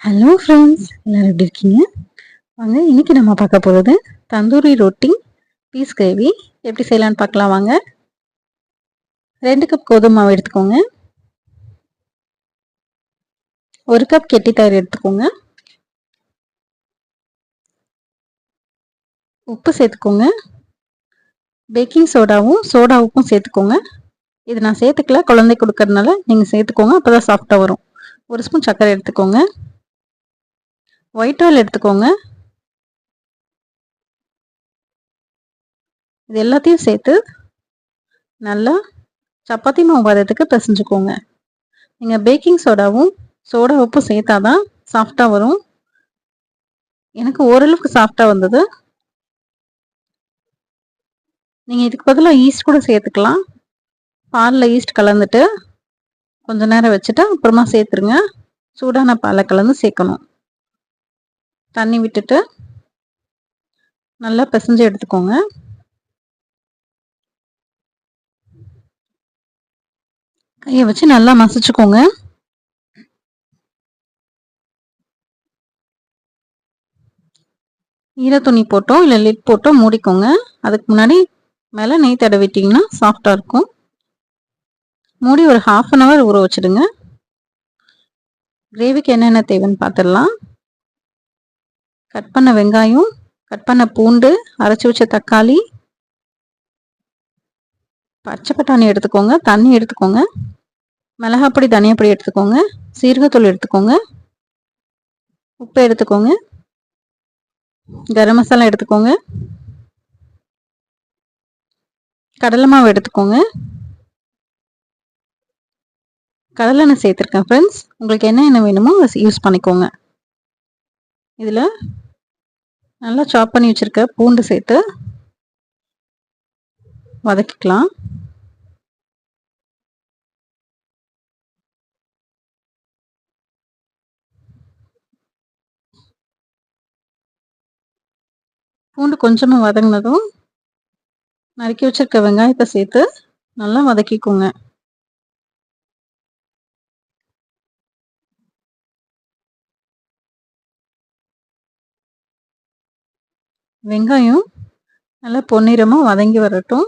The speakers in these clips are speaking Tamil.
ஹலோ ஃப்ரெண்ட்ஸ், எல்லாரும் எப்படி இருக்கீங்க? வாங்க இன்னைக்கு நம்ம பார்க்க போகிறது தந்தூரி ரொட்டி பீஸ் கிரேவி எப்படி செய்யலான்னு பார்க்கலாம் வாங்க. 2 கப் கோதுமை மாவு எடுத்துக்கோங்க. 1 கப் கெட்டி தயிர் எடுத்துக்கோங்க. உப்பு சேர்த்துக்கோங்க. பேக்கிங் சோடாவும் சோடா உப்பும் சேர்த்துக்கோங்க. இது நான் சேர்த்துக்கல, குழந்தை கொடுக்கறதுனால நீங்கள் சேர்த்துக்கோங்க, அப்போ தான் சாஃப்டாக வரும். 1 ஸ்பூன் சர்க்கரை எடுத்துக்கோங்க. ஒயிட் ஆயில் எடுத்துக்கோங்க. இது எல்லாத்தையும் சேர்த்து நல்லா சப்பாத்தி மாவு பதத்துக்கு பிசைஞ்சுக்கோங்க. நீங்கள் பேக்கிங் சோடாவும் சோடா உப்பும் சேர்த்தா தான் சாஃப்டாக வரும். எனக்கு ஓரளவுக்கு சாஃப்டாக வந்தது. நீங்கள் இதுக்கு பதிலாக ஈஸ்ட் கூட சேர்த்துக்கலாம். பாலில் ஈஸ்ட் கலந்துட்டு கொஞ்ச நேரம் வச்சுட்டு அப்புறமா சேர்த்துருங்க. சூடான பாலை கலந்து சேர்க்கணும். தண்ணி விட்டுட்டு நல்லா பிசைஞ்சு எடுத்துக்கோங்க. கையை வச்சு நல்லா மசிச்சுக்கோங்க. ஈரத்துணி போட்டோ இல்லை லிட் போட்டோ மூடிக்கோங்க. அதுக்கு முன்னாடி மேலே நெய் தடவிட்டிங்கன்னா சாஃப்டாக இருக்கும். மூடி ஒரு 1/2 அன் ஹவர் ஊற வச்சுடுங்க. கிரேவிக்கு என்னென்ன தேவைன்னு பார்த்துடலாம். கட் பண்ண வெங்காயம், கட் பண்ண பூண்டு, அரைச்சி வச்ச தக்காளி, பச்சை பட்டாணி எடுத்துக்கோங்க, தண்ணி எடுத்துக்கோங்க, மிளகாப்பொடி தனியாப்பொடி எடுத்துக்கோங்க, சீரகத்தூள் எடுத்துக்கோங்க, உப்பு எடுத்துக்கோங்க, கரம் மசாலா எடுத்துக்கோங்க, கடலை மாவு எடுத்துக்கோங்க. கடலெண்ணெய் சேர்த்துருக்கேன் ஃப்ரெண்ட்ஸ். உங்களுக்கு என்ன எண்ணெய் வேணுமோ அதை யூஸ் பண்ணிக்கோங்க. இதில் நல்லா சாப் பண்ணி வச்சுருக்க பூண்டு சேர்த்து வதக்கிக்கலாம். பூண்டு கொஞ்சமாக வதங்கினதும் நறுக்கி வச்சுருக்க வெங்காயத்தை சேர்த்து நல்லா வதக்கிக்கோங்க. வெங்காயம் நல்லா பொன்னிறமாக வதங்கி வரட்டும்.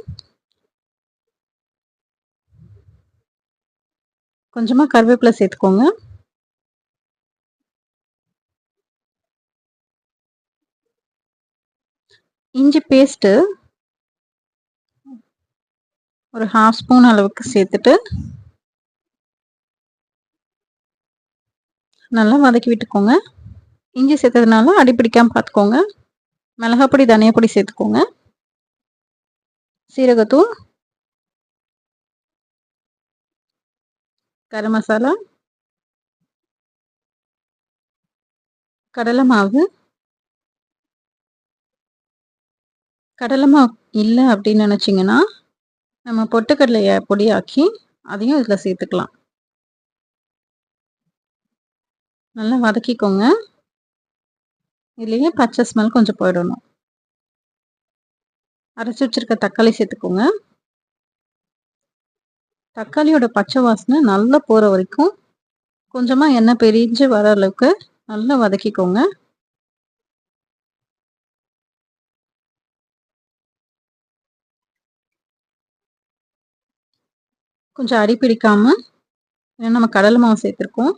கொஞ்சமாக கருவேப்பிலை சேர்த்துக்கோங்க. இஞ்சி பேஸ்ட்டு ஒரு 1/2 ஸ்பூன் அளவுக்கு சேர்த்துட்டு நல்லா வதக்கி விட்டுக்கோங்க. இஞ்சி சேர்த்ததுனால அடிப்பிடிக்காமல் பார்த்துக்கோங்க. மிளகாப்பொடி தனியாப்பொடி சேர்த்துக்கோங்க. சீரகத்தூள், கரம் மசாலா, கடலை மாவு. கடலை மாவு இல்லை அப்படின்னு நினச்சிங்கன்னா நம்ம பொட்டுக்கடலையை பொடியாக்கி அதையும் இதில் சேர்த்துக்கலாம். நல்லா வதக்கிக்கோங்க. இதுலேயே பச்சை ஸ்மெல் கொஞ்சம் போயிடணும். அரைச்சி வச்சுருக்க தக்காளி சேர்த்துக்கோங்க. தக்காளியோட பச்சை வாசனை நல்லா போகிற வரைக்கும் கொஞ்சமாக எண்ணெய் பிரிஞ்சு வர அளவுக்கு நல்லா வதக்கிக்கோங்க. கொஞ்சம் அடி பிடிக்காமல், ஏன்னா நம்ம கடலை மாவு சேர்த்துருக்கோம்,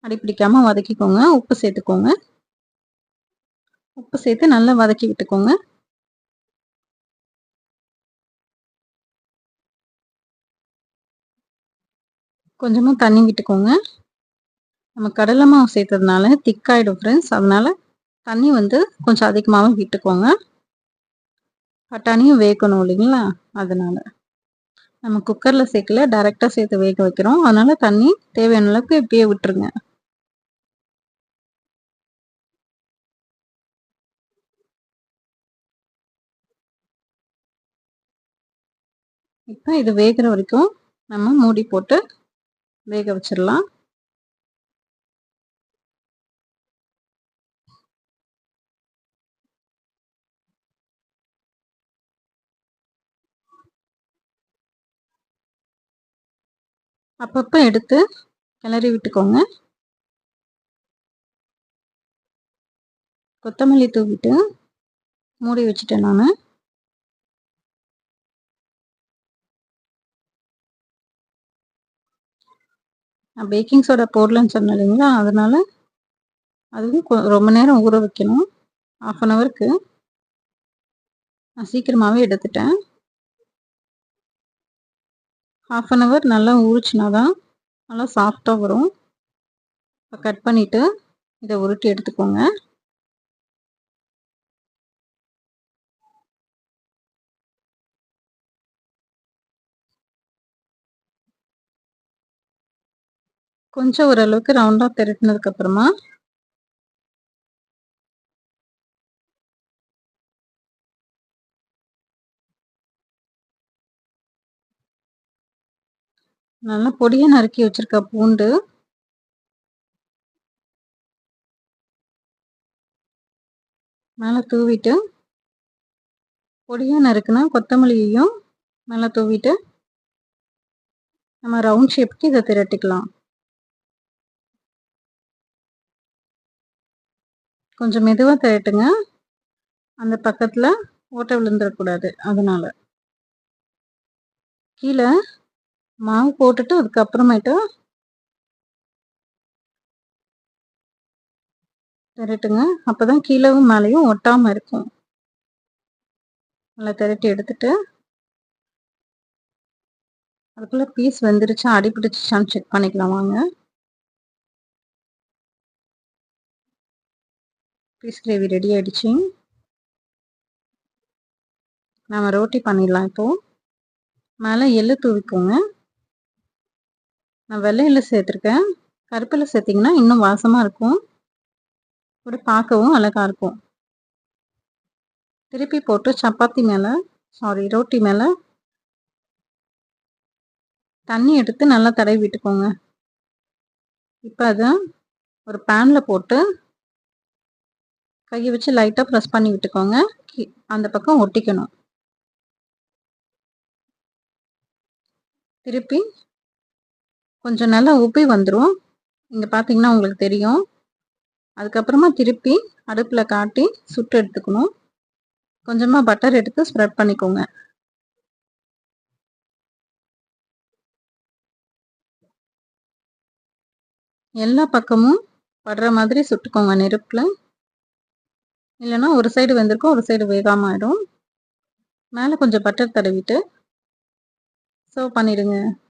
அடி பிடிக்காமல் வதக்கிக்கோங்க. உப்பு சேர்த்துக்கோங்க. உப்பு சேர்த்து நல்லா வதக்கி விட்டுக்கோங்க. கொஞ்சமாக தண்ணி விட்டுக்கோங்க. நம்ம கடலை மாவு சேர்த்ததுனால திக்காயிடும் ஃப்ரெண்ட்ஸ். அதனால் தண்ணி கொஞ்சம் அதிகமாகவே விட்டுக்கோங்க. பட்டாணியும் வேகணும் இல்லைங்களா, அதனால் நம்ம குக்கரில் சேர்க்கல, டைரெக்டாக சேர்த்து வேக வைக்கிறோம். அதனால் தண்ணி தேவையான அளவுக்கு இப்படியே விட்டுருங்க. இப்போ இது வேகிற வரைக்கும் நம்ம மூடி போட்டு வேக வச்சிடலாம். அப்பப்போ எடுத்து கிளறி விட்டுக்கோங்க. கொத்தமல்லி தூவிட்டு மூடி வச்சுட்டேன் நான். பேக்கிங் சோடா போடலன்னு சொன்னேன் இல்லைங்களா, அதனால அதுவும் ரொம்ப நேரம் ஊற வைக்கணும். 1/2 அன் ஹவருக்கு நான் சீக்கிரமாகவே எடுத்துட்டேன். 1/2 அன் ஹவர் நல்லா ஊறிச்சுனா தான் நல்லா சாஃப்டாக வரும். இப்போ கட் பண்ணிவிட்டு இதை உருட்டி எடுத்துக்கோங்க. கொஞ்சம் ஓரளவுக்கு ரவுண்டாக திரட்டினதுக்கப்புறமா நல்லா பொடியாக நறுக்கி வச்சுருக்க பூண்டு, மேலே தூவிட்டு பொடியாக நறுக்குனா கொத்தமல்லியையும் மேலே தூவிட்டு நம்ம ரவுண்ட் ஷேப்புக்கு இதை திரட்டிக்கலாம். கொஞ்சம் மெதுவாக திரட்டுங்க, அந்த பக்கத்தில் ஓட்டை விழுந்துடக்கூடாது. அதனால கீழே மாவு போட்டுட்டு அதுக்கப்புறமேட்டு திரட்டுங்க. அப்போ தான் கீழவும் மேலேயும் ஒட்டாமல் இருக்கும். நல்லா திரட்டி எடுத்துட்டு அதுக்குள்ளே பீஸ் வெந்துருச்சா அடிப்பிடிச்சிச்சான்னு செக் பண்ணிக்கலாம் வாங்க. பீஸ் கிரேவி ரெடி ஆகிடுச்சு. நம்ம ரோட்டி பண்ணிடலாம். இப்போது மேலே எள்ளு தூவிக்கோங்க. நான் வெள்ளை எள்ளு சேர்த்துருக்கேன். கருப்பில் சேர்த்திங்கன்னா இன்னும் வாசமாக இருக்கும், கூட பார்க்கவும் அழகாக இருக்கும். திருப்பி போட்டு சப்பாத்தி மேலே ரோட்டி மேலே தண்ணி எடுத்து நல்லா தடவி விட்டுக்கோங்க. இப்போ அதை ஒரு பேனில் போட்டு கையை வச்சு லைட்டாக ப்ரெஸ் பண்ணி விட்டுக்கோங்க. அந்த பக்கம் ஒட்டிக்கணும். திருப்பி கொஞ்சம் நல்லா உப்பி வந்துடும். இங்கே பார்த்தீங்கன்னா உங்களுக்கு தெரியும். அதுக்கப்புறமா திருப்பி அடுப்பில் காட்டி சுட்டு எடுத்துக்கணும். கொஞ்சமாக பட்டர் எடுத்து ஸ்ப்ரெட் பண்ணிக்கோங்க. எல்லா பக்கமும் படுற மாதிரி சுட்டுக்கோங்க நெருப்பில். இல்லைன்னா ஒரு சைடு வெந்திருக்கும், ஒரு சைடு வேகாமல் ஆகிடும். மேலே கொஞ்சம் பட்டர் தடவிட்டு சர்வ் பண்ணிடுங்க.